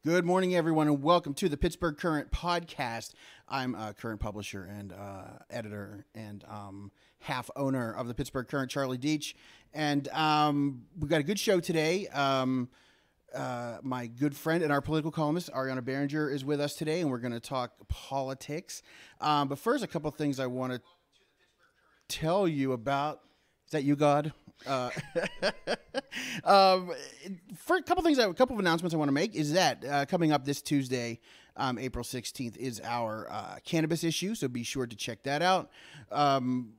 Good morning, everyone, and welcome to the Pittsburgh Current podcast. I'm a current publisher and editor and half owner of the Pittsburgh Current, Charlie Deitch. And we've got a good show today. My good friend and our political columnist, Aryanna Berringer, is with us today, and we're going to talk politics. But first, a couple of things I want to tell you about. Is that you, God? For a couple of announcements I want to make is that coming up this Tuesday, April 16th, is our cannabis issue. So be sure to check that out. On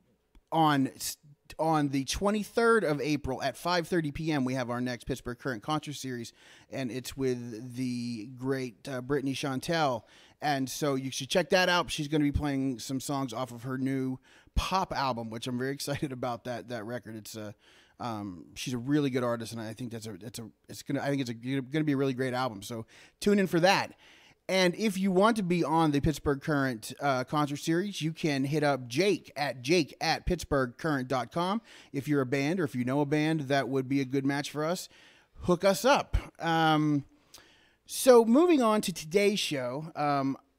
the 23rd of April at 5:30 p.m., we have our next Pittsburgh Current concert series, and it's with the great Brittany Chantel. And so you should check that out. She's going to be playing some songs off of her new pop album, which I'm very excited about that record. It's she's a really good artist, and I think it's going to be a really great album. So tune in for that. And if you want to be on the Pittsburgh Current concert series, you can hit up Jake at pittsburghcurrent.com. If you're a band or if you know a band that would be a good match for us, hook us up. So moving on to today's show,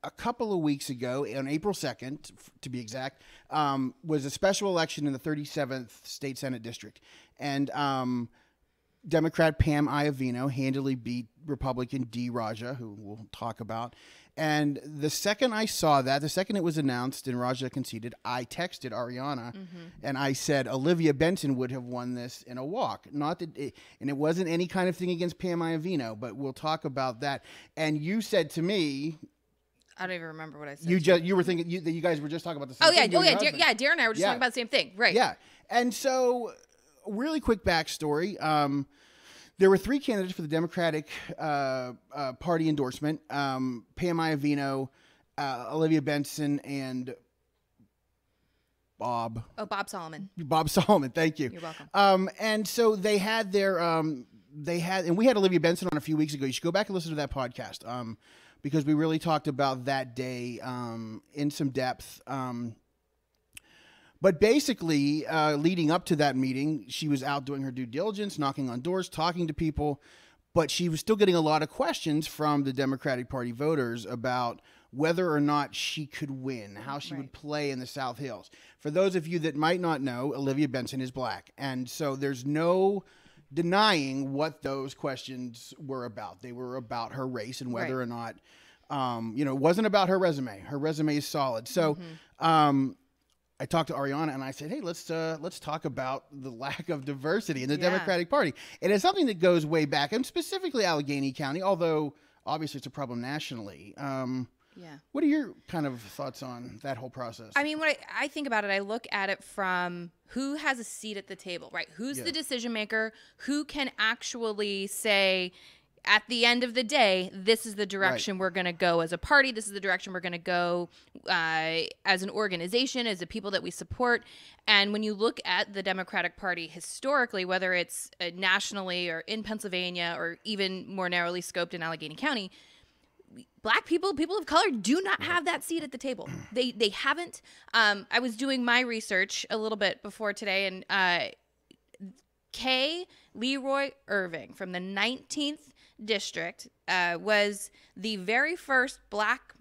a couple of weeks ago, on April 2nd, to be exact, was a special election in the 37th State Senate District. And Democrat Pam Iovino handily beat Republican Dee Raja, who we'll talk about. And the second I saw that, the second it was announced and Raja conceded, I texted Aryanna and I said Olivia Benson would have won this in a walk. Not that and it wasn't any kind of thing against Pam Iovino, but we'll talk about that. And you said to me, I don't even remember what I said. You were thinking that you guys were just talking about the same thing. Darren and I were just talking about the same thing, right? Yeah, and so really quick backstory. There were three candidates for the Democratic Party endorsement: Pam Iovino, Olivia Benson, and Bob. Oh, Bob Solomon. Bob Solomon. Thank you. You're welcome. And so they had their and we had Olivia Benson on a few weeks ago. You should go back and listen to that podcast. Because we really talked about that day in some depth. But basically, leading up to that meeting, she was out doing her due diligence, knocking on doors, talking to people, but she was still getting a lot of questions from the Democratic Party voters about whether or not she could win, how she would play in the South Hills. For those of you that might not know, Olivia Benson is black, and so there's no denying what those questions were about. They were about her race and whether or not, it wasn't about her resume. Her resume is solid. So I talked to Aryanna and I said, hey, let's talk about the lack of diversity in the Democratic Party. And it's something that goes way back, and specifically Allegheny County, although obviously it's a problem nationally. What are your kind of thoughts on that whole process? I mean, when I think about it, I look at it from who has a seat at the table, right? Who's the decision maker? Who can actually say, at the end of the day, this is the direction we're going to go as a party. This is the direction we're going to go as an organization, as the people that we support. And when you look at the Democratic Party historically, whether it's nationally or in Pennsylvania or even more narrowly scoped in Allegheny County, Black people, people of color, do not have that seat at the table. They haven't. I was doing my research a little bit before today, and K. Leroy Irving from the 19th District was the very first Black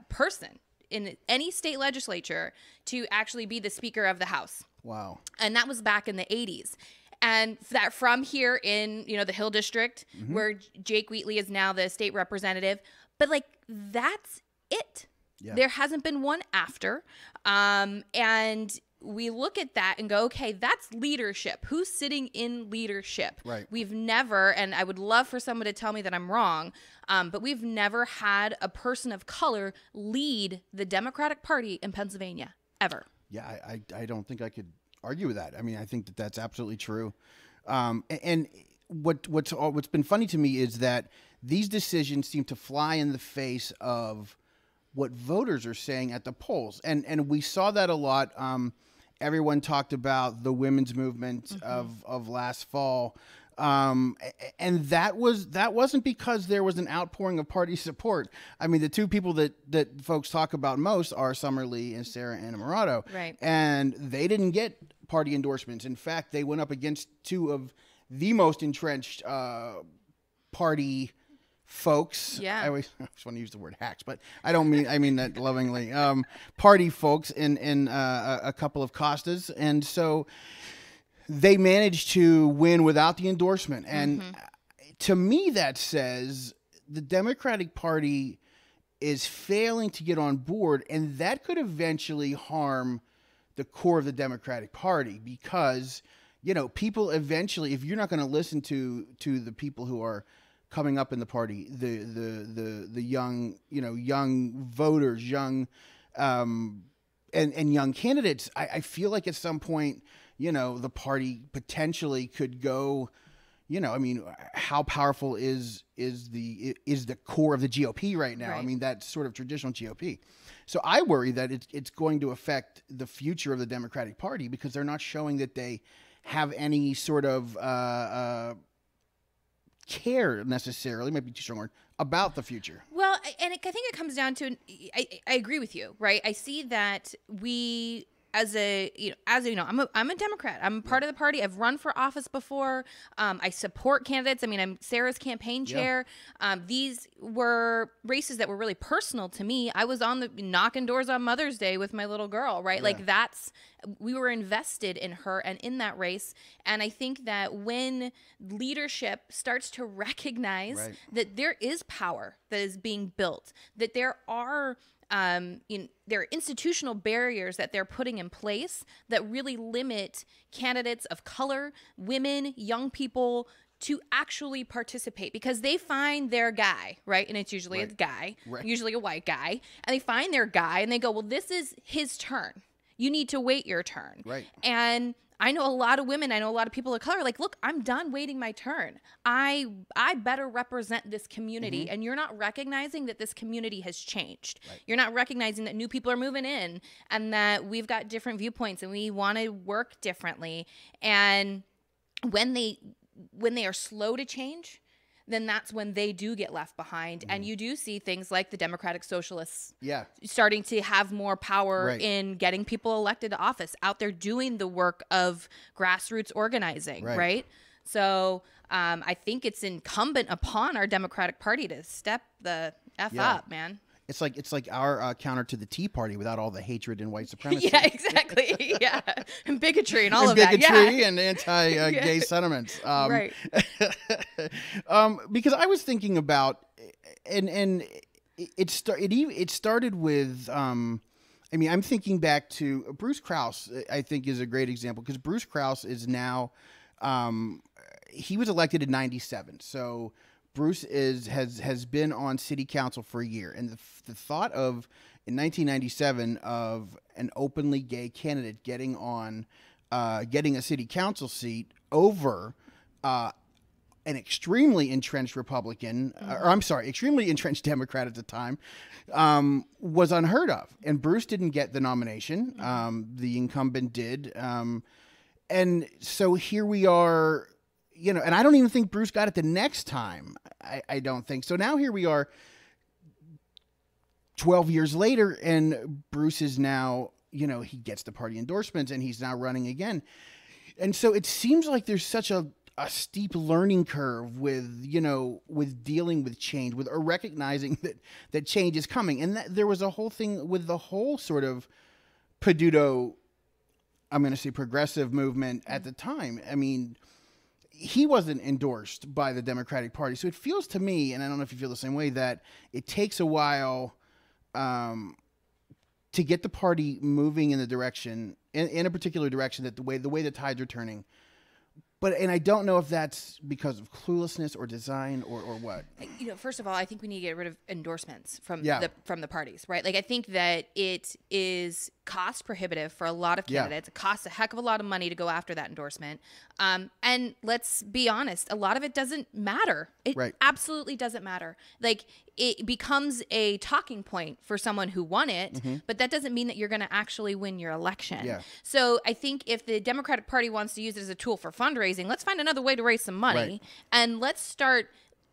person in any state legislature to actually be the Speaker of the House. Wow. And that was back in the 80s. And that from here in, the Hill District, where Jake Wheatley is now the state representative. But, that's it. Yeah. There hasn't been one after. And we look at that and go, okay, that's leadership. Who's sitting in leadership? Right. We've never, and I would love for someone to tell me that I'm wrong, but we've never had a person of color lead the Democratic Party in Pennsylvania, ever. Yeah, I don't think I could argue with that. I mean, I think that that's absolutely true. And what's been funny to me is that these decisions seem to fly in the face of what voters are saying at the polls. And we saw that a lot. Everyone talked about the women's movement of last fall. And that wasn't because there was an outpouring of party support. I mean, the two people that folks talk about most are Summer Lee and Sarah Innamorato. Right. And they didn't get party endorsements. In fact, they went up against two of the most entrenched party folks. Yeah. I always want to use the word hacks, but I mean that lovingly. Party folks in a couple of Costas, and so they managed to win without the endorsement. And to me, that says the Democratic Party is failing to get on board, and that could eventually harm the core of the Democratic Party, because, people eventually, if you're not going to listen to the people who are coming up in the party, the young, young voters, young, and young candidates, I feel like at some point, the party potentially could go, how powerful is the core of the GOP right now? Right. I mean, that's sort of traditional GOP. So I worry that it's going to affect the future of the Democratic Party, because they're not showing that they have any sort of care necessarily, might be too strong word, about the future. Well, and I think it comes down to, I agree with you, right? I see that we, I'm a Democrat. I'm part of the party. I've run for office before. I support candidates. I mean, I'm Sarah's campaign chair. These were races that were really personal to me. I was on the knocking doors on Mother's Day with my little girl, right? Yeah. Like we were invested in her and in that race. And I think that when leadership starts to recognize that there is power that is being built, that there are there are institutional barriers that they're putting in place that really limit candidates of color, women, young people to actually participate, because they find their guy, right? And it's usually a guy, usually a white guy, and they find their guy and they go, well, this is his turn. You need to wait your turn. Right. And I know a lot of women, I know a lot of people of color, like, look, I'm done waiting my turn. I better represent this community. And you're not recognizing that this community has changed. Right. You're not recognizing that new people are moving in and that we've got different viewpoints and we want to work differently. And when they are slow to change, then that's when they do get left behind. And you do see things like the Democratic Socialists starting to have more power in getting people elected to office, out there doing the work of grassroots organizing, right? So I think it's incumbent upon our Democratic Party to step the F up, man. It's like our counter to the Tea Party without all the hatred and white supremacy. Yeah, exactly. Yeah, and bigotry and all of that. Bigotry and anti-gay sentiments. Right. Because I was thinking about, and it started with. I'm thinking back to Bruce Kraus. I think is a great example, because Bruce Kraus is now. He was elected in '97, so. Bruce has been on city council for a year, and the thought of, in 1997, of an openly gay candidate getting a city council seat over an extremely entrenched Republican, extremely entrenched Democrat at the time, was unheard of. And Bruce didn't get the nomination. The incumbent did. And so here we are. And I don't even think Bruce got it the next time. I don't think. So now here we are 12 years later, and Bruce is now, he gets the party endorsements and he's now running again. And so it seems like there's such a steep learning curve with dealing with change, with recognizing that change is coming. And there was a whole thing with the whole sort of peduto, I'm going to say progressive movement at the time. I mean, he wasn't endorsed by the Democratic Party. So it feels to me, and I don't know if you feel the same way, that it takes a while to get the party moving in the direction, in a particular direction, that the way the tides are turning. And I don't know if that's because of cluelessness or design or what. First of all, I think we need to get rid of endorsements from the parties, right? Like, I think that it is cost prohibitive for a lot of candidates. It costs a heck of a lot of money to go after that endorsement. And let's be honest, a lot of it doesn't matter. It absolutely doesn't matter. Like, it becomes a talking point for someone who won it, but that doesn't mean that you're going to actually win your election. Yeah. So I think if the Democratic Party wants to use it as a tool for fundraising, let's find another way to raise some money, and let's start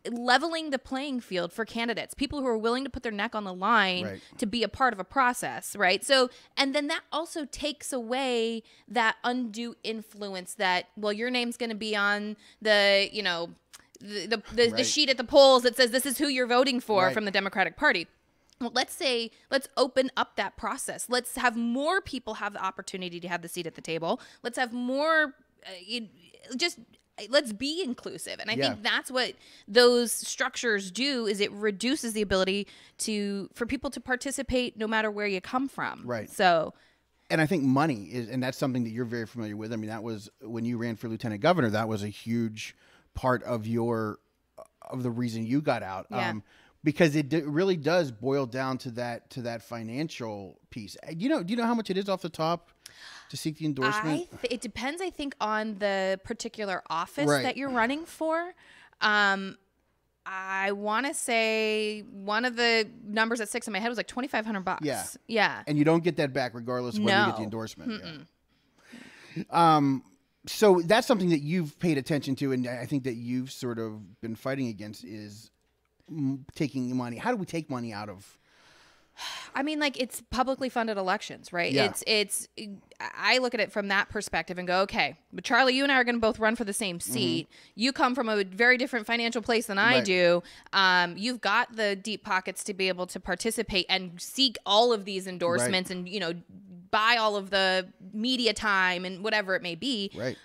leveling the playing field for candidates, people who are willing to put their neck on the line to be a part of a process, right? So, and then that also takes away that undue influence that, well, your name's going to be on the, the sheet at the polls that says this is who you're voting for Right. from the Democratic Party. Well, let's open up that process. Let's have more people have the opportunity to have the seat at the table. Let's have more, let's be inclusive. And I think that's what those structures do, is it reduces the ability for people to participate no matter where you come from. Right. So, and I think money is, and that's something that you're very familiar with. I mean, that was when you ran for lieutenant governor, that was a huge part of the reason you got out. Yeah. Because it really does boil down to that financial piece. Do you know how much it is off the top to seek the endorsement? It depends, I think, on the particular office Right. that you're running for. I want to say one of the numbers that sticks in my head was like $2,500. Yeah. Yeah. And you don't get that back regardless of whether you get the No. endorsement. Yeah. So that's something that you've paid attention to, and I think that you've sort of been fighting against is taking money. How do we take money out of? I mean, like, it's publicly funded elections, right? Yeah. I look at it from that perspective and go, okay, but Charlie, you and I are going to both run for the same seat. You come from a very different financial place than I Right. do. You've got the deep pockets to be able to participate and seek all of these endorsements and, buy all of the media time and whatever it may be. Right.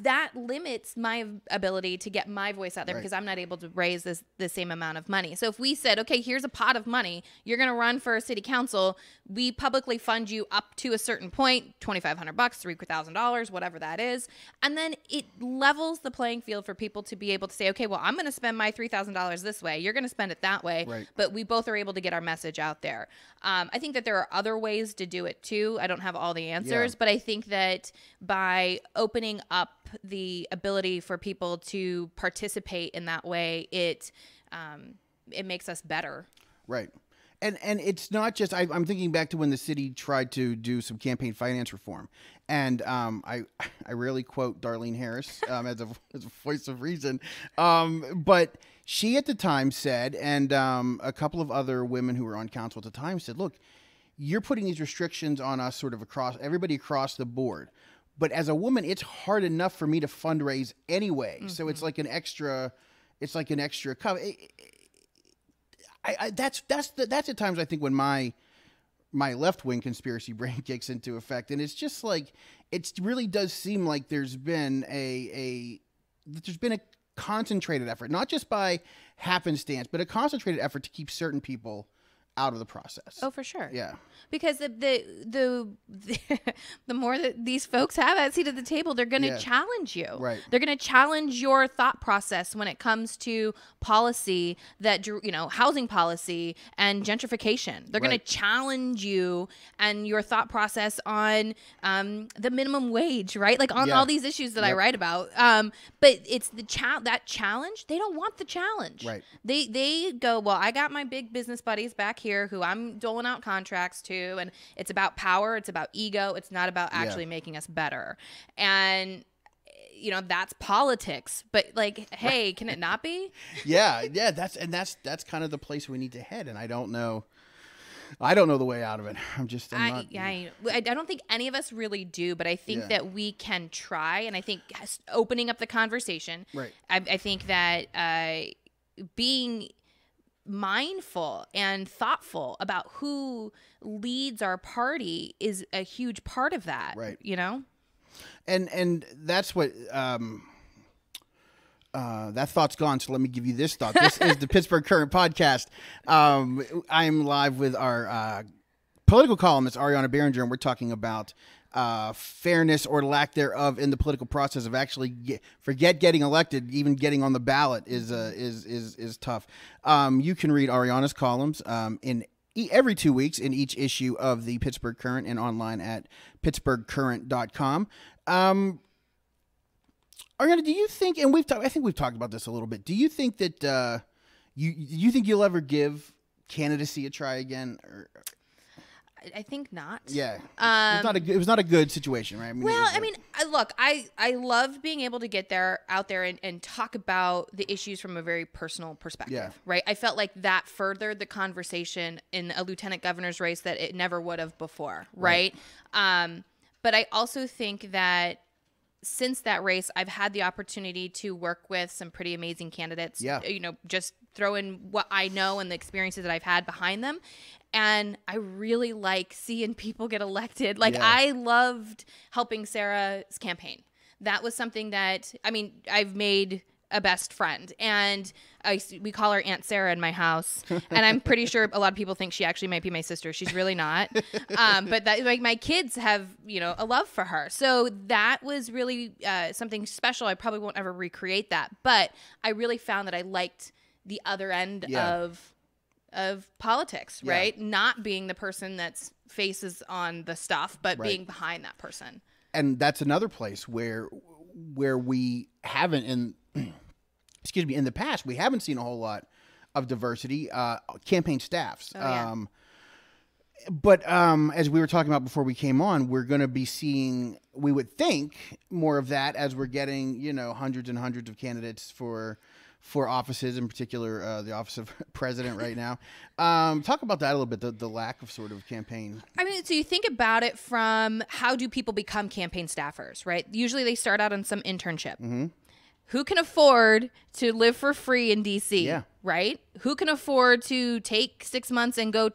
That limits my ability to get my voice out there Right. because I'm not able to raise the same amount of money. So if we said, okay, here's a pot of money, you're going to run for a city council, we publicly fund you up to a certain point, $2,500, $3,000, whatever that is. And then it levels the playing field for people to be able to say, okay, well, I'm going to spend my $3,000 this way. You're going to spend it that way. Right. But we both are able to get our message out there. I think that there are other ways to do it too. I don't have all the answers, but I think that by opening up the ability for people to participate in that way, it makes us better. Right. And it's not just, I'm thinking back to when the city tried to do some campaign finance reform. And I rarely quote Darlene Harris as a voice of reason. But she at the time said, and a couple of other women who were on council at the time said, look, you're putting these restrictions on us sort of everybody across the board. But as a woman, it's hard enough for me to fundraise anyway. So it's like an extra cover. That's at times I think when my left wing conspiracy brain kicks into effect, and it's just like it really does seem like there's been a concentrated effort, not just by happenstance, but a concentrated effort to keep certain people out of the process. Oh, for sure. Yeah. Because the more that these folks have that seat at the table, they're going to challenge you. Right. They're going to challenge your thought process when it comes to policy housing policy and gentrification. They're going to challenge you and your thought process on the minimum wage, right? Like on all these issues that I write about. But it's that challenge. They don't want the challenge. Right. They go, well, I got my big business buddies back here who I'm doling out contracts to, and it's about power, it's about ego, it's not about actually making us better. And that's politics, but like, hey, can it not be? Yeah, that's kind of the place we need to head, and I don't know the way out of it. I don't think any of us really do, but I think that we can try, and I think opening up the conversation. Right. I think that being mindful and thoughtful about who leads our party is a huge part of that. Right. And that's what that thought's gone. So let me give you this thought. This is the Pittsburgh Current podcast. I'm live with our political columnist Aryanna Berringer, and we're talking about fairness or lack thereof in the political process of actually forget getting elected, even getting on the ballot is tough. You can read Aryanna's columns in every 2 weeks in each issue of the Pittsburgh Current and online at pittsburghcurrent.com. Aryanna, do you think, and I think we've talked about this a little bit, do you think that you think you'll ever give candidacy a try again? Or? I think not. Yeah. It was not a good situation, right? Look, I love being able to get out there and talk about the issues from a very personal perspective, right? I felt like that furthered the conversation in a lieutenant governor's race that it never would have before, right? But I also think that since that race, I've had the opportunity to work with some pretty amazing candidates. Yeah. You know, just throw in what I know and the experiences that I've had behind them. And I really like seeing people get elected. Like, I loved helping Sarah's campaign. That was something that, I mean, I've made a best friend, and we call her Aunt Sarah in my house, and I'm pretty sure a lot of people think she actually might be my sister. She's really not. But that, like, my kids have, you know, a love for her. So that was really something special. I probably won't ever recreate that, but I really found that I liked the other end of politics, right? Not being the person that's faces on the stuff, but being behind that person. And that's another place where we haven't in the past, we haven't seen a whole lot of diversity, campaign staffs. But as we were talking about before we came on, we're going to be seeing, we would think, more of that as we're getting, you know, hundreds and hundreds of candidates for offices, in particular the office of president right now. Talk about that a little bit, the lack of sort of campaign. I mean, so you think about it from how do people become campaign staffers, right? Usually they start out on some internship. Mm-hmm. Who can afford to live for free in D.C., right? Who can afford to take 6 months and go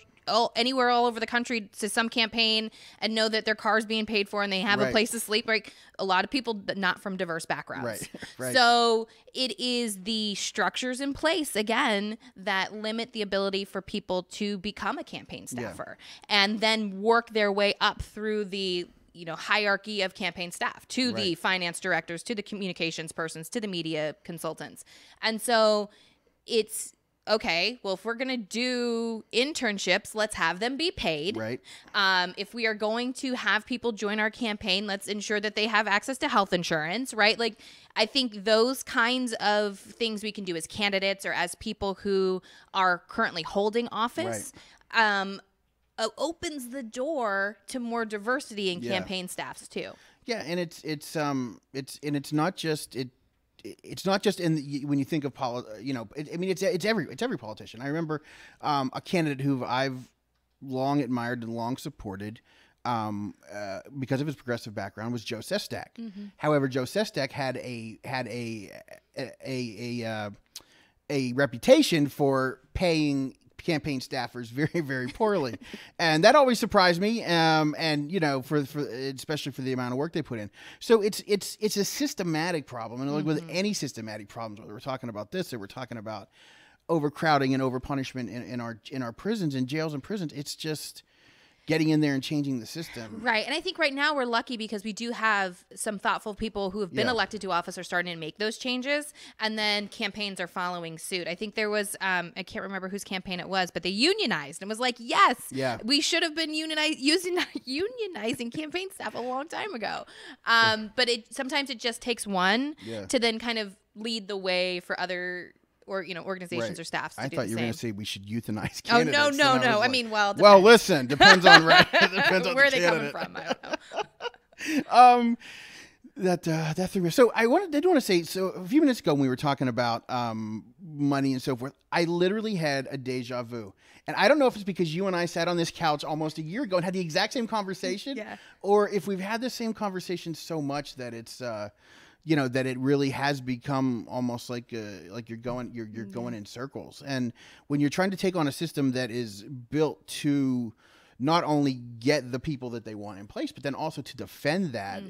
anywhere all over the country to some campaign and know that their car's being paid for and they have a place to sleep? Like, a lot of people, but not from diverse backgrounds. Right. So it is the structures in place, again, that limit the ability for people to become a campaign staffer and then work their way up through the, you know, hierarchy of campaign staff to the finance directors, to the communications persons, to the media consultants. And so it's, okay, well, if we're going to do internships, let's have them be paid. Right. If we are going to have people join our campaign, let's ensure that they have access to health insurance, right? Like, I think those kinds of things we can do as candidates or as people who are currently holding office, opens the door to more diversity in campaign staffs too. Yeah, and it's not just it's not just in when you think of it's every politician. I remember a candidate who I've long admired and long supported because of his progressive background was Joe Sestak. Mm-hmm. However, Joe Sestak had a reputation for paying campaign staffers very, very poorly. And that always surprised me. And, you know, for especially for the amount of work they put in. So it's a systematic problem. And like with any systematic problems, whether we're talking about this or we're talking about overcrowding and overpunishment in our prisons and jails and prisons, it's just getting in there and changing the system. Right. And I think right now we're lucky because we do have some thoughtful people who have been elected to office are starting to make those changes, and then campaigns are following suit. I think there was, I can't remember whose campaign it was, but they unionized and was like, yes, we should have been unionizing campaign staff a long time ago. But sometimes it just takes one to then kind of lead the way for other organizations or staffs to do the same. I thought you were going to say we should euthanize candidates. Oh, no. I mean, well, well, listen, depends on depends on where the they coming from. I don't know. That threw me. So I did want to say, so a few minutes ago when we were talking about money and so forth, I literally had a deja vu. And I don't know if it's because you and I sat on this couch almost a year ago and had the exact same conversation, or if we've had the same conversation so much that it's that it really has become almost like you're going in circles. And when you're trying to take on a system that is built to not only get the people that they want in place, but then also to defend that,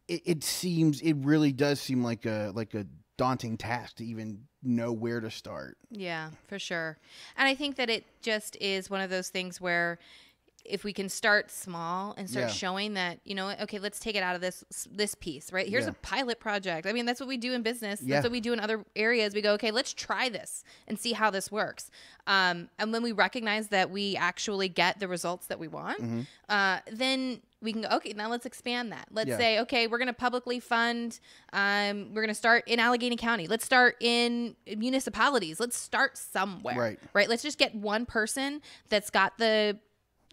it really does seem like a daunting task to even know where to start. Yeah, for sure. And I think that it just is one of those things where if we can start small and start showing that, okay, let's take it out of this piece, right? Here's a pilot project. I mean, that's what we do in business. That's what we do in other areas. We go, okay, let's try this and see how this works. And when we recognize that we actually get the results that we want, then we can go, okay, now let's expand that. Let's say, okay, we're going to publicly fund, we're going to start in Allegheny County. Let's start in municipalities. Let's start somewhere, right? Let's just get one person that's got the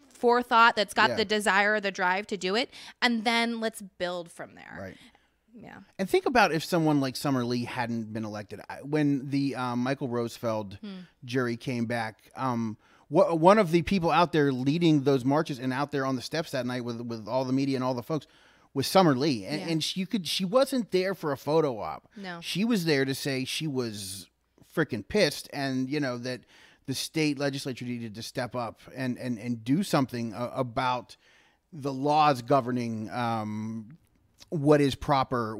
forethought, that's got the desire or the drive to do it, and then let's build from there. Right. Yeah. And think about if someone like Summer Lee hadn't been elected. When the Michael Rosefeld jury came back, one of the people out there leading those marches and out there on the steps that night with all the media and all the folks Summer Lee, and she wasn't there for a photo op. No, she was there to say she was freaking pissed, and that the state legislature needed to step up and do something about the laws governing what is proper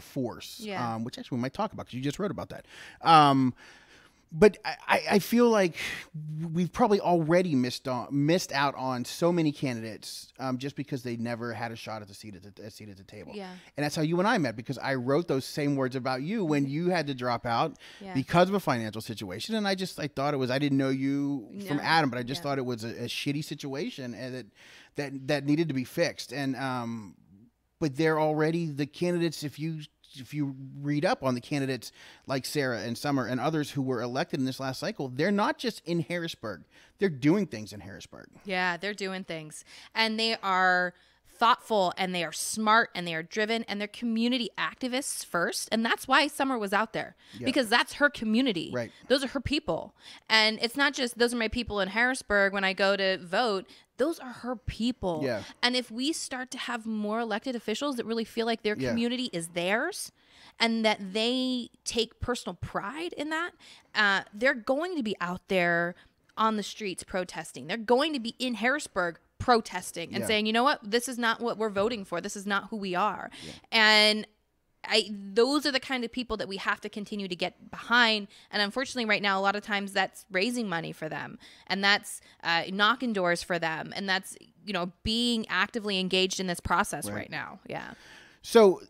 force. Which actually we might talk about because you just wrote about that. But I feel like we've probably already missed out on so many candidates just because they never had a shot at a seat at the table. Yeah. And that's how you and I met, because I wrote those same words about you when you had to drop out because of a financial situation. And I thought it was, I didn't know you from Adam, but I just thought it was a shitty situation and that needed to be fixed. And but they're already the candidates. If you read up on the candidates like Sarah and Summer and others who were elected in this last cycle, they're not just in Harrisburg. They're doing things in Harrisburg. Yeah, they're doing things. And they are thoughtful, and they are smart, and they are driven, and they're community activists first. And that's why Summer was out there, because that's her community. Right. Those are her people. And it's not just, those are my people in Harrisburg when I go to vote. Those are her people. Yeah. And if we start to have more elected officials that really feel like their community is theirs and that they take personal pride in that, they're going to be out there on the streets protesting. They're going to be in Harrisburg protesting and saying, you know what, this is not what we're voting for. This is not who we are. Yeah. And those are the kind of people that we have to continue to get behind. And unfortunately right now, a lot of times that's raising money for them, and that's knocking doors for them. And that's, being actively engaged in this process right now. Yeah. So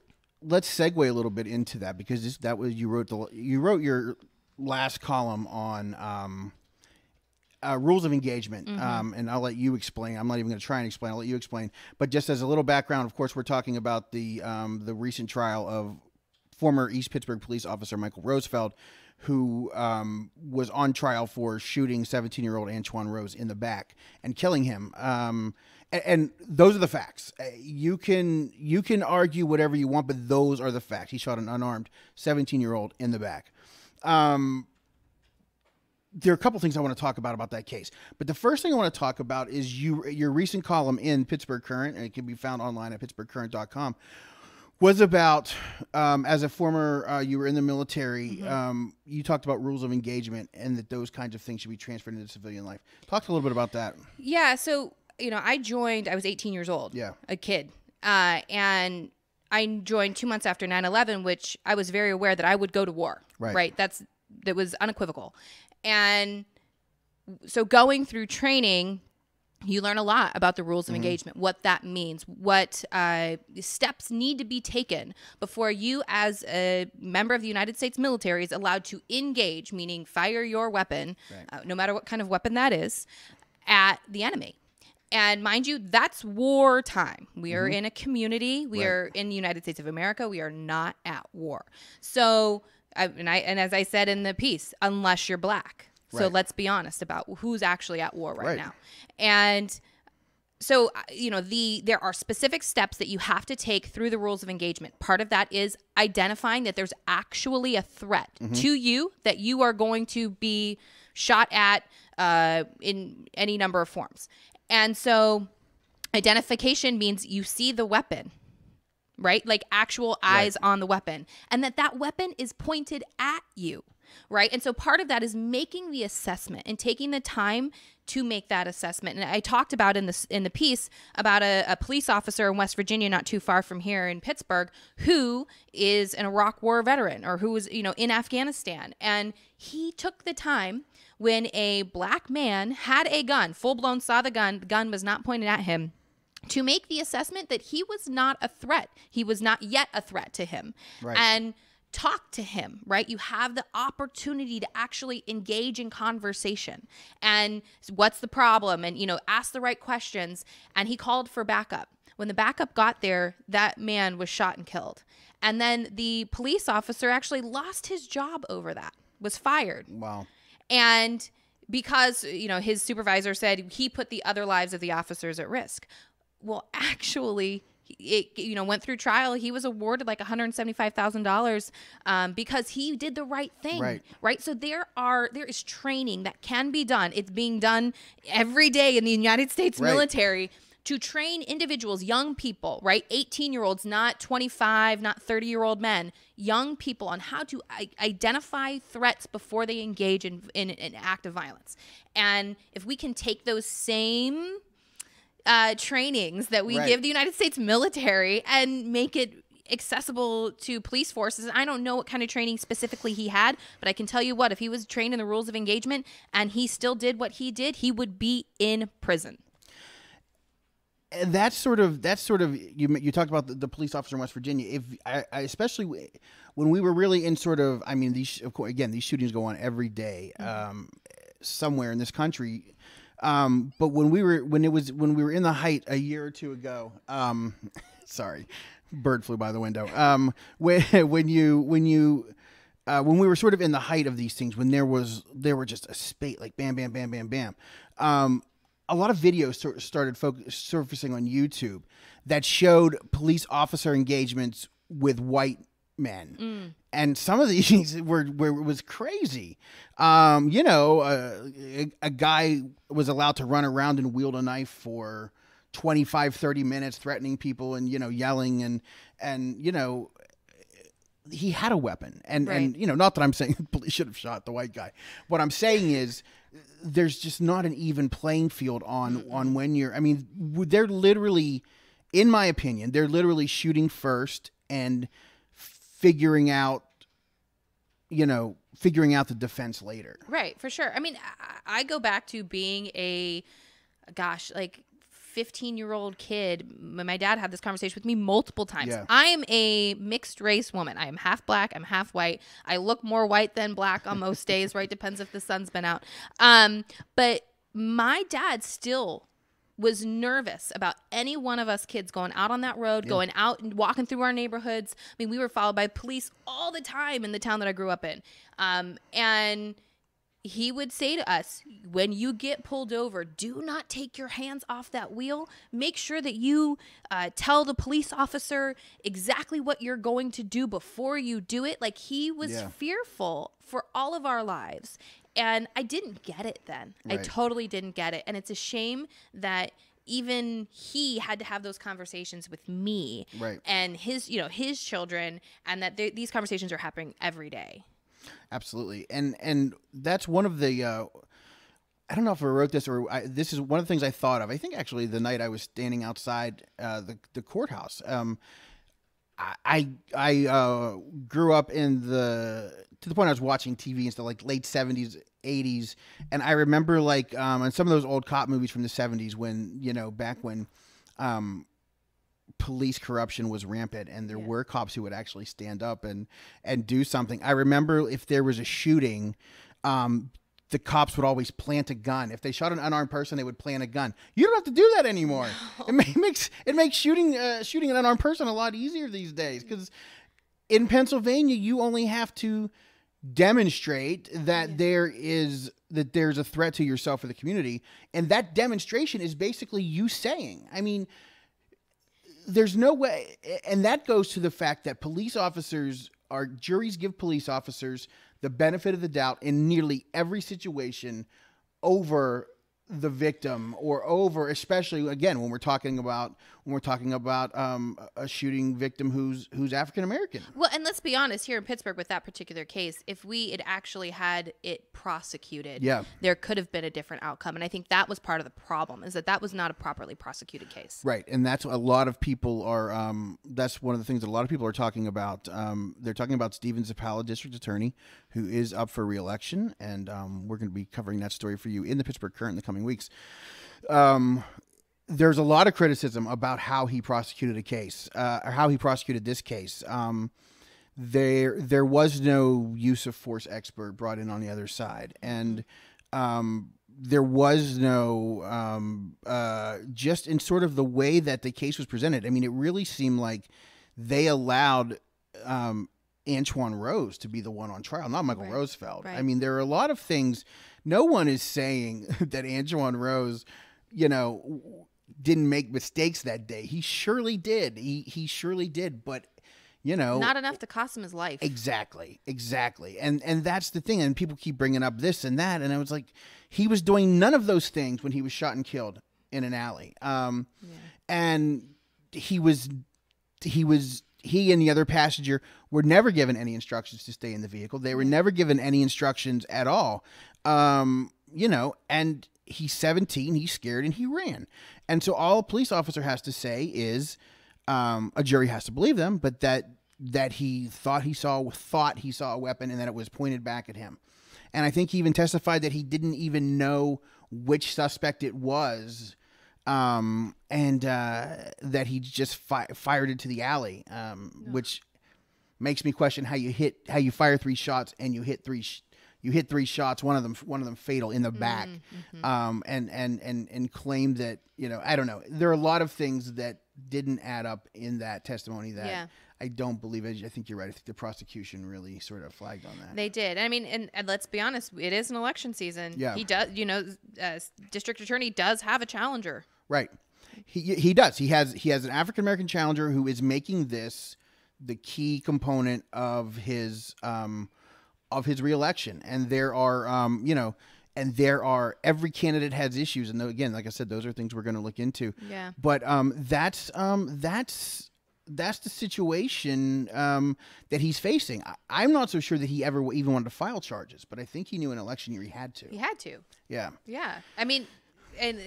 let's segue a little bit into that, because you wrote your last column on rules of engagement, and I'll let you explain. I'm not even going to try and explain. I'll let you explain. But just as a little background, of course, we're talking about the recent trial of former East Pittsburgh police officer Michael Rosefeld, who was on trial for shooting 17-year-old Antwon Rose in the back and killing him. And those are the facts. You can argue whatever you want, but those are the facts. He shot an unarmed 17-year-old in the back. There are a couple things I want to talk about that case. But the first thing I want to talk about is your recent column in Pittsburgh Current, and it can be found online at pittsburghcurrent.com, was about, as a former, you were in the military, you talked about rules of engagement and that those kinds of things should be transferred into civilian life. Talk a little bit about that. Yeah, so, I was 18 years old, a kid, and I joined 2 months after 9/11, which I was very aware that I would go to war, right? That was unequivocal. And so going through training, you learn a lot about the rules of engagement, what that means, what steps need to be taken before you as a member of the United States military is allowed to engage, meaning fire your weapon, no matter what kind of weapon that is, at the enemy. And mind you, that's wartime. We are in a community. We are in the United States of America. We are not at war. So... And as I said in the piece, unless you're black. So let's be honest about who's actually at war right now. And so, there are specific steps that you have to take through the rules of engagement. Part of that is identifying that there's actually a threat to you, that you are going to be shot at in any number of forms. And so identification means you see the weapon. Right? Like actual eyes on the weapon, and that weapon is pointed at you. Right. And so part of that is making the assessment and taking the time to make that assessment. And I talked about in the piece about a police officer in West Virginia, not too far from here in Pittsburgh, who is an Iraq War veteran, or who was, in Afghanistan. And he took the time when a black man had a gun, full blown, saw the gun was not pointed at him, to make the assessment that he was not a threat. He was not yet a threat to him. And talk to him, right? You have the opportunity to actually engage in conversation. And what's the problem? And, ask the right questions. And he called for backup. When the backup got there, that man was shot and killed. And then the police officer actually lost his job over that, was fired. Wow. And because, his supervisor said he put the other lives of the officers at risk. Well, actually, it went through trial. He was awarded like $175,000 because he did the right thing. Right. So there is training that can be done. It's being done every day in the United States military to train individuals, young people, right? 18-year-olds, not 25, not 30-year-old men, young people on how to identify threats before they engage in an act of violence. And if we can take those same trainings that we give the United States military and make it accessible to police forces. I don't know what kind of training specifically he had, but I can tell you what, if he was trained in the rules of engagement and he still did what he did, he would be in prison. And that's sort of you talked about the police officer in West Virginia. If I especially when we were really in sort of, I mean, these, of course, again, these shootings go on every day somewhere in this country. But when we were in the height a year or two ago, sorry, bird flew by the window. When we were sort of in the height of these things, when there were just a spate, like bam, bam, bam, bam, bam. A lot of videos started surfacing on YouTube that showed police officer engagements with white men. And some of these were it was crazy. A guy was allowed to run around and wield a knife for 25, 30 minutes, threatening people and, yelling and he had a weapon. And not that I'm saying the police should have shot the white guy. What I'm saying is there's just not an even playing field on when you're, I mean, they're literally, in my opinion, they're literally shooting first and figuring out the defense later. Right, for sure. I mean, I go back to being a 15-year-old kid. My dad had this conversation with me multiple times. Yeah. I am a mixed race woman. I am half black. I'm half white. I look more white than black on most days, right? Depends if the sun's been out. But my dad still was nervous about any one of us kids going out on that road, going out and walking through our neighborhoods. I mean, we were followed by police all the time in the town that I grew up in. And he would say to us, when you get pulled over, do not take your hands off that wheel. Make sure that you tell the police officer exactly what you're going to do before you do it. Like, he was fearful for all of our lives. And I didn't get it then. Right. I totally didn't get it. And it's a shame that even he had to have those conversations with me and his children, and that these conversations are happening every day. Absolutely. And that's one of the, I don't know if I wrote this or this is one of the things I thought of. I think actually the night I was standing outside the courthouse. I grew up to the point I was watching TV and stuff, like late 70s, 80s. And I remember in some of those old cop movies from the 70s when, back when police corruption was rampant and there were cops who would actually stand up and do something. I remember if there was a shooting, the cops would always plant a gun. If they shot an unarmed person, they would plant a gun. You don't have to do that anymore. No. It makes shooting an unarmed person a lot easier these days, because in Pennsylvania, you only have to demonstrate that there's a threat to yourself or the community, and that demonstration is basically you saying, I mean, there's no way, and that goes to the fact that juries give police officers the benefit of the doubt in nearly every situation over the victim, or over, especially again when we're talking about a shooting victim who's African American. Well, and let's be honest, here in Pittsburgh with that particular case, if we had actually had it prosecuted, there could have been a different outcome. And I think that was part of the problem, is that was not a properly prosecuted case. Right, and that's a lot of people are. That's one of the things that a lot of people are talking about. They're talking about Stephen Zappala, district attorney, who is up for re-election, and we're going to be covering that story for you in the Pittsburgh Current in the coming weeks. There's a lot of criticism about how he prosecuted a case, or how he prosecuted this case. There was no use of force expert brought in on the other side, and there was no just in sort of the way that the case was presented. I mean, it really seemed like they allowed Antwon Rose to be the one on trial, not Michael Rosefeld. Right. I mean, there are a lot of things. No one is saying that Antwon Rose, didn't make mistakes that day. He surely did. He surely did. But, not enough to cost him his life. Exactly. And that's the thing. And people keep bringing up this and that. And I was like, he was doing none of those things when he was shot and killed. in an alley. And he and the other passenger were never given any instructions to stay in the vehicle. They were never given any instructions at all. And he's 17, he's scared, and he ran. And so all a police officer has to say is, a jury has to believe them, but that he thought he saw a weapon and that it was pointed back at him. And I think he even testified that he didn't even know which suspect it was, and that he just fired into the alley, which makes me question how you fire 3 shots and you hit 3 shots, one of them fatal in the back, and claim that, I don't know. There are a lot of things that didn't add up in that testimony that I don't believe it. I think you're right. I think the prosecution really sort of flagged on that. They did. I mean, and let's be honest, it is an election season. Yeah. He does, district attorney does have a challenger. Right. He does. He has an African-American challenger who is making this the key component of his reelection. And there are, every candidate has issues. And again, like I said, those are things we're going to look into. Yeah. But that's the situation that he's facing. I'm not so sure that he ever even wanted to file charges, but I think he knew in election year he had to. He had to. Yeah. Yeah. I mean, and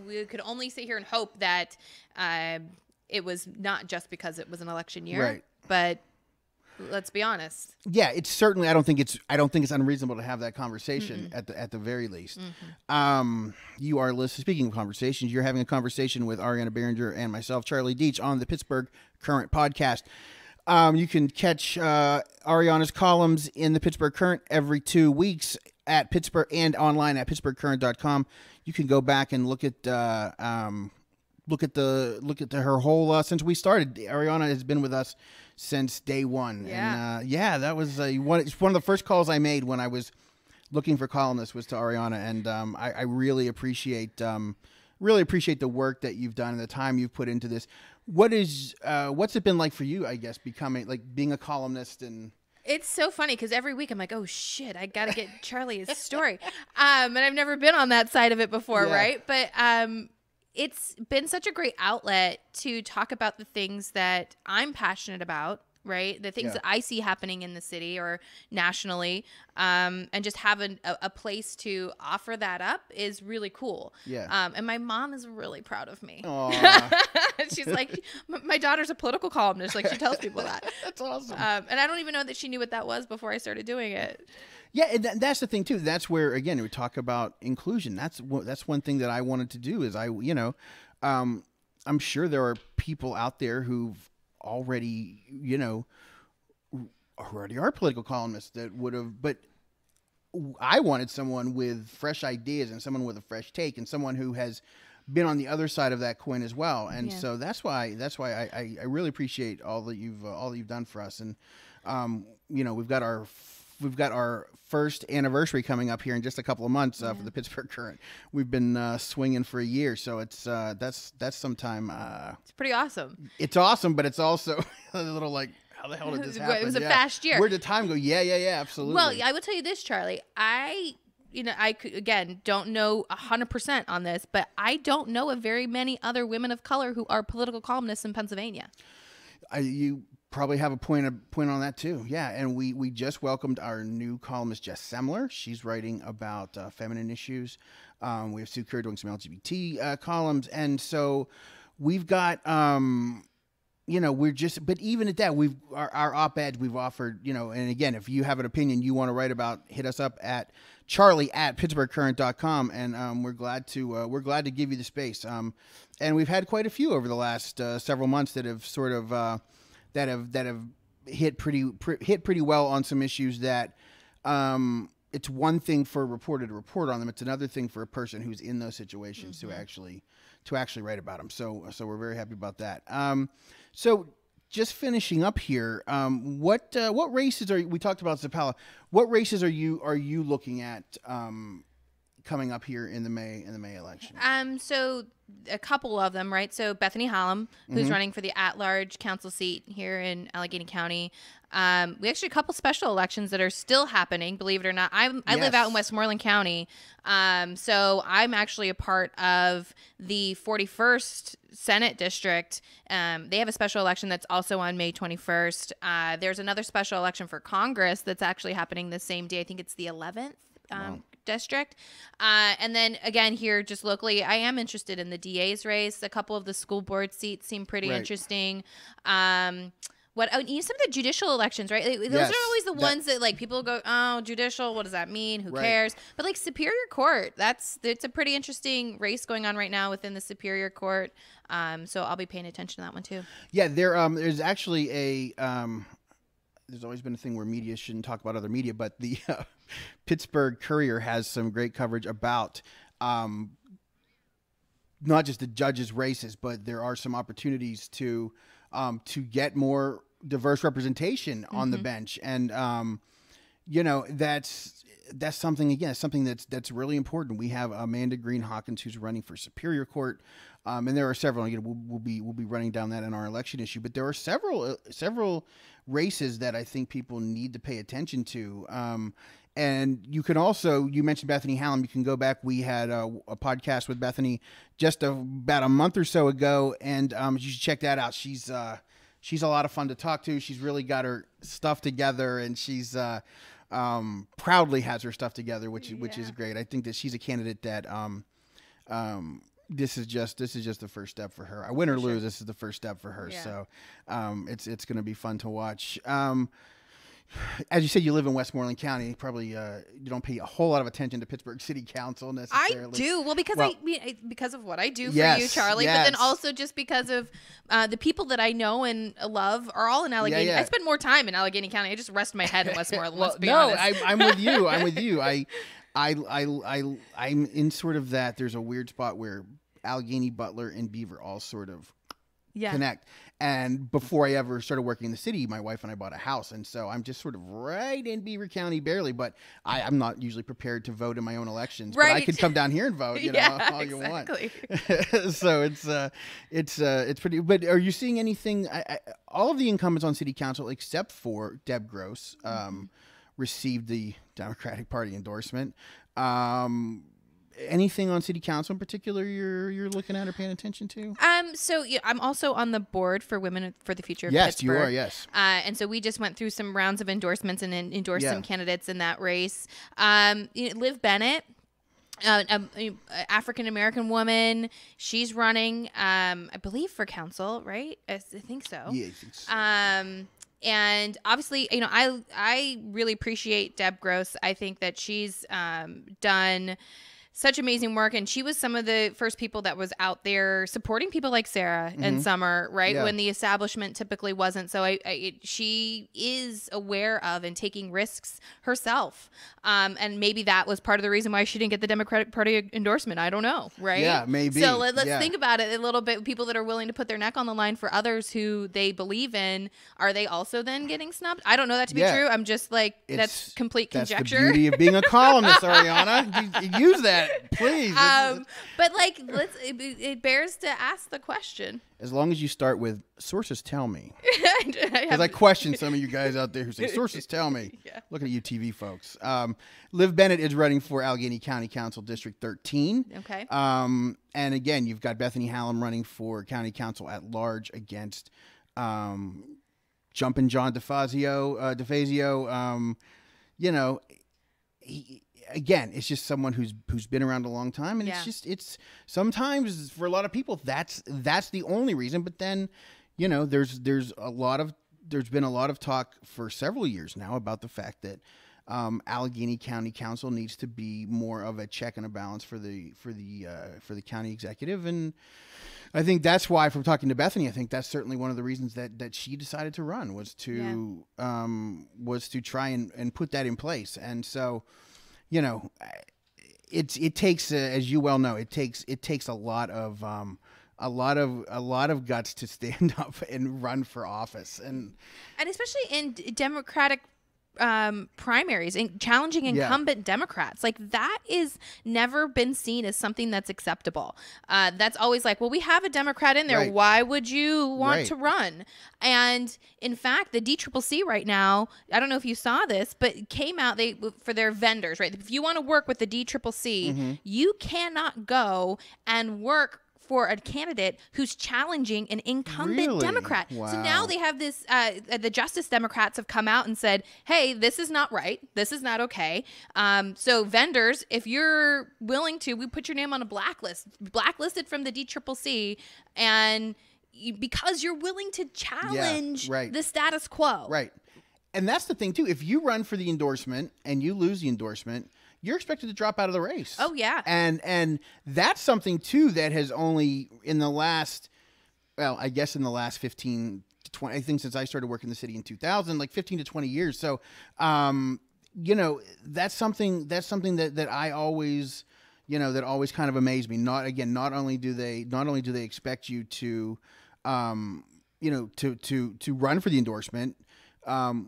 we could only sit here and hope that it was not just because it was an election year, right? But let's be honest. Yeah, it's certainly. I don't think it's unreasonable to have that conversation at the very least. You are listening. Speaking of conversations, you're having a conversation with Aryanna Berringer and myself, Charlie Deitch, on the Pittsburgh Current podcast. You can catch Aryanna's columns in the Pittsburgh Current every 2 weeks at Pittsburgh and online at pittsburghcurrent.com. You can go back and look at her whole since we started. Aryanna has been with us since day one. Yeah. And that was one of the first calls I made when I was looking for columnists was to Aryanna, and I really appreciate the work that you've done and the time you've put into this. What's it been like for you, I guess, being a columnist? And it's so funny because every week I'm like, oh shit, I gotta get Charlie's story. And I've never been on that side of it before, right? But it's been such a great outlet to talk about the things that I'm passionate about, right? The things that I see happening in the city or nationally, and just having a place to offer that up is really cool. Yeah. And my mom is really proud of me. She's like, my daughter's a political columnist. Like, she tells people that. That's awesome. And I don't even know that she knew what that was before I started doing it. Yeah, and that's the thing too. That's where, again, we talk about inclusion. That's one thing that I wanted to do is I'm sure there are people out there who've already are political columnists that would have, but I wanted someone with fresh ideas and someone with a fresh take and someone who has been on the other side of that coin as well. And so that's why I really appreciate all that you've done for us. And we've got our first anniversary coming up here in just a couple of months for the Pittsburgh Current. We've been swinging for a year, so it's that's some time. It's pretty awesome. It's awesome, but it's also a little like, how the hell did this happen? It was a fast year. Where did time go? Yeah, absolutely. Well, I will tell you this, Charlie. I don't know 100% on this, but I don't know of very many other women of color who are political columnists in Pennsylvania. You probably have a point on that too. Yeah, and we just welcomed our new columnist, Jess Semler. She's writing about feminine issues. We have Sue Kerr doing some LGBT columns, and so we've got but even at that, our op-eds we've offered, and again, if you have an opinion you want to write about, hit us up at charlie@pittsburghcurrent.com, and we're glad to give you the space. And we've had quite a few over the last several months that have sort of that have hit pretty well on some issues that it's one thing for a reporter to report on them. It's another thing for a person who's in those situations to actually write about them. So we're very happy about that. So just finishing up here, what races we talked about Zapala. What races are you looking at coming up here in the May election? So a couple of them, right? So Bethany Hallam, who's running for the at-large council seat here in Allegheny County. We actually a couple special elections that are still happening, believe it or not. I live out in Westmoreland County. So I'm actually a part of the 41st Senate District. They have a special election that's also on May 21st. There's another special election for Congress that's actually happening the same day. I think it's the 11th. District. And then again here just locally, I am interested in the DA's race. A couple of the school board seats seem pretty interesting. Some of the judicial elections, right? Those are always the ones that like people go, oh, judicial, what does that mean? Who cares? But like Superior Court, it's a pretty interesting race going on right now within the Superior Court. So I'll be paying attention to that one too. Yeah, there's actually there's always been a thing where media shouldn't talk about other media, but the Pittsburgh Courier has some great coverage about not just the judges' races, but there are some opportunities to get more diverse representation on the bench, and that's something that's really important. We have Amanda Green Hawkins, who's running for Superior Court, and there are several. We'll be running down that in our election issue, but there are several races that I think people need to pay attention to. And you can also, you mentioned Bethany Hallam. You can go back. We had a podcast with Bethany just about a month or so ago, and you should check that out. She's a lot of fun to talk to. She's really got her stuff together, and she's proudly has her stuff together, which is great. I think that she's a candidate that this is just the first step for her. I win or lose, this is the first step for her. Yeah. So it's going to be fun to watch. As you said, you live in Westmoreland County. Probably you don't pay a whole lot of attention to Pittsburgh City Council necessarily. I do. Well, because of what I do for you, Charlie, but then also just because of the people that I know and love are all in Allegheny. Yeah. I spend more time in Allegheny County. I just rest my head in Westmoreland. Let's be honest. I'm with you. I'm with you. I'm in sort of that. There's a weird spot where Allegheny, Butler, and Beaver all sort of connect. And before I ever started working in the city, my wife and I bought a house. And so I'm just sort of right in Beaver County, barely, but I'm not usually prepared to vote in my own elections. Right. But I could come down here and vote, all you want. So it's pretty, but are you seeing anything? All of the incumbents on city council, except for Deb Gross, received the Democratic Party endorsement. Anything on city council in particular you're looking at or paying attention to? So I'm also on the board for Women for the Future of Pittsburgh. Yes, you are, yes. And so we just went through some rounds of endorsements and endorsed some candidates in that race. Liv Bennett, African-American woman, she's running, I believe, for council, right? I think so. Yeah, I think so. And obviously, I really appreciate Deb Gross. I think that she's done such amazing work, and she was some of the first people that was out there supporting people like Sarah and Summer, right? Yeah. When the establishment typically wasn't. So she is aware of and taking risks herself. And maybe that was part of the reason why she didn't get the Democratic Party endorsement. I don't know, right? Yeah, maybe. So let's think about it a little bit. People that are willing to put their neck on the line for others who they believe in, are they also then getting snubbed? I don't know that to be true. I'm just like, that's complete conjecture. That's the beauty of being a columnist, Aryanna. Use that. Please. But like, it bears to ask the question. As long as you start with sources tell me. Because I question some of you guys out there who say sources tell me. Yeah. Look at you TV folks. Liv Bennett is running for Allegheny County Council District 13. Okay. And again, you've got Bethany Hallam running for County Council at large against Jumpin' John DeFazio. Again, it's just someone who's been around a long time, and it's sometimes for a lot of people that's the only reason. But then, there's been a lot of talk for several years now about the fact that Allegheny County Council needs to be more of a check and a balance for the county executive, and I think that's why, from talking to Bethany, I think that's certainly one of the reasons that she decided to run was to try and put that in place, and so. It takes, as you well know, it takes a lot of guts to stand up and run for office, and especially in Democratic primaries and challenging incumbent Democrats. Like, that is never been seen as something that's acceptable. That's always like, well, we have a Democrat in there. Right. Why would you want to run? And in fact, the DCCC right now, I don't know if you saw this, but came out for their vendors, right? If you want to work with the DCCC, you cannot go and work for a candidate who's challenging an incumbent Democrat. Wow. So now they have this, the Justice Democrats have come out and said, hey, this is not right. This is not okay. So vendors, if you're willing to, we put your name on a blacklisted from the DCCC, and because you're willing to challenge the status quo. Right. And that's the thing, too. If you run for the endorsement and you lose the endorsement, you're expected to drop out of the race. Oh, yeah. And that's something, too, that has only in the last, well, I guess in the last 15 to 20, I think since I started working in the city in 2000, like 15 to 20 years. So, you know, that's something that I always, you know, that always kind of amazed me. Not only do they expect you to, you know, to run for the endorsement,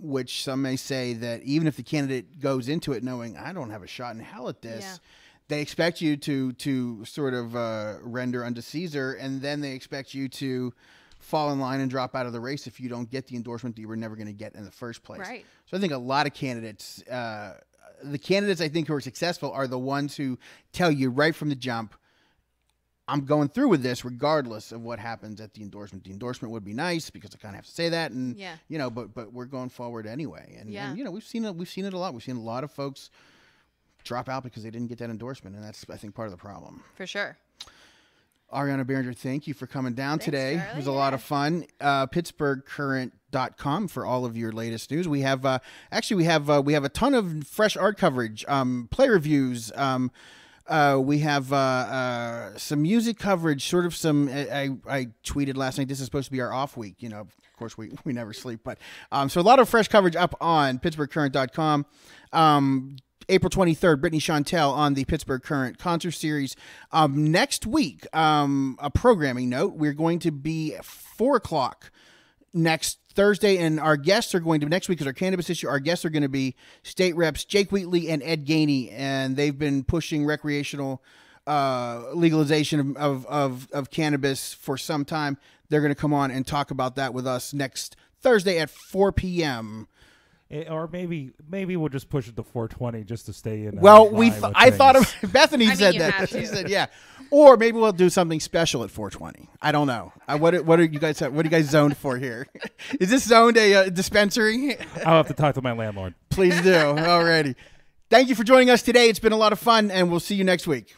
which some may say that even if the candidate goes into it knowing I don't have a shot in hell at this, they expect you to sort of render unto Caesar, and then they expect you to fall in line and drop out of the race if you don't get the endorsement that you were never going to get in the first place. Right. So I think a lot of candidates, the candidates I think who are successful are the ones who tell you right from the jump, I'm going through with this regardless of what happens at the endorsement. The endorsement would be nice because I kind of have to say that, and you know, but we're going forward anyway. And you know, we've seen it a lot. We've seen a lot of folks drop out because they didn't get that endorsement, and that's, I think, part of the problem. For sure. Ariyanna Berringer, thank you for coming down today. Charlie. It was a lot of fun. PittsburghCurrent.com for all of your latest news. We have we have a ton of fresh art coverage, play reviews. We have some music coverage, sort of some. I tweeted last night. This is supposed to be our off week. You know, of course we never sleep, but so a lot of fresh coverage up on PittsburghCurrent.com. April 23rd, Brittany Chantel on the Pittsburgh Current concert series. Next week, a programming note: we're going to be at 4:00 next Thursday, and our guests are going to, next week is our cannabis issue. Our guests are going to be state reps Jake Wheatley and Ed Gainey, and they've been pushing recreational legalization of cannabis for some time. They're going to come on and talk about that with us next Thursday at 4 p.m. Or maybe we'll just push it to 420 just to stay in. Well, I thought of Bethany said that. She said, yeah. Or maybe we'll do something special at 420. I don't know. What are you guys? What are you guys zoned for here? Is this zoned a dispensary? I'll have to talk to my landlord. Please do. Alrighty. Thank you for joining us today. It's been a lot of fun, and we'll see you next week.